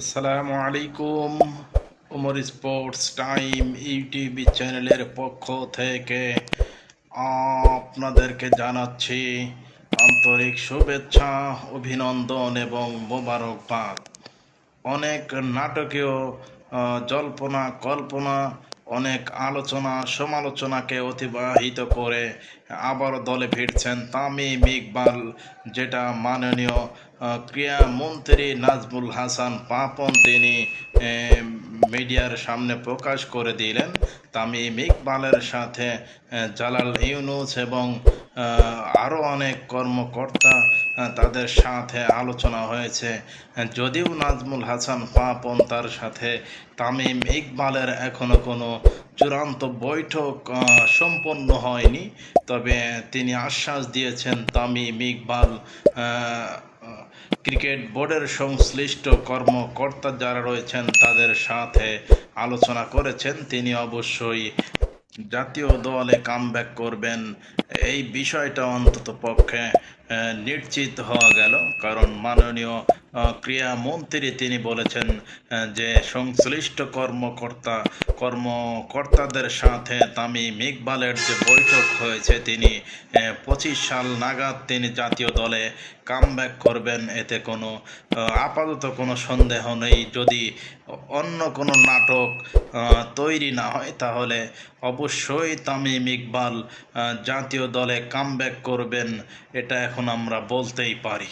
আসসালামু আলাইকুম। Omar sports time YouTube চ্যানেলের পক্ষ থেকে আপনাদেরকে জানাচ্ছি আন্তরিক শুভেচ্ছা, অভিনন্দন এবং মোবারকবাদ। অনেক নাটকীয় জল্পনা কল্পনা, অনেক আলোচনা সমালোচনাকে অতিবাহিত করে আবারও দলে ফিরছেন তামিম ইকবাল, যেটা মাননীয় ক্রীড়ামন্ত্রী নাজমুল হাসান পাপন তিনি মিডিয়ার সামনে প্রকাশ করে দিলেন। তামিম ইকবালের সাথে জালাল ইউনুস এবং আরও অনেক কর্মকর্তা তাদের সাথে আলোচনা হয়েছে। যদিও নাজমুল হাসান পাপন তার সাথে তামিম ইকবালের এখনও কোনো চূড়ান্ত বৈঠক সম্পন্ন হয়নি, তবে তিনি আশ্বাস দিয়েছেন তামিম ইকবাল ক্রিকেট বোর্ডের সংশ্লিষ্ট কর্মকর্তা যারা রয়েছেন তাদের সাথে আলোচনা করেছেন। তিনি অবশ্যই জাতীয় দলে কামব্যাক করবেন, এই বিষয়টা অন্তত পক্ষে নিশ্চিত হওয়া গেল। কারণ মাননীয় ক্রীড়ামন্ত্রী তিনি বলেছেন যে সংশ্লিষ্ট কর্মকর্তাদের সাথে তামিম ইকবালের যে বৈঠক হয়েছে, তিনি 25 সাল নাগাদ তিনি জাতীয় দলে কামব্যাক করবেন, এতে কোনো আপাতত কোনো সন্দেহ নেই। যদি অন্য কোনো নাটক তৈরি না হয় তাহলে অবশ্যই তামিম ইকবাল জাতীয় দলে কামব্যাক করবেন, এটা এখন আমরা বলতেই পারি।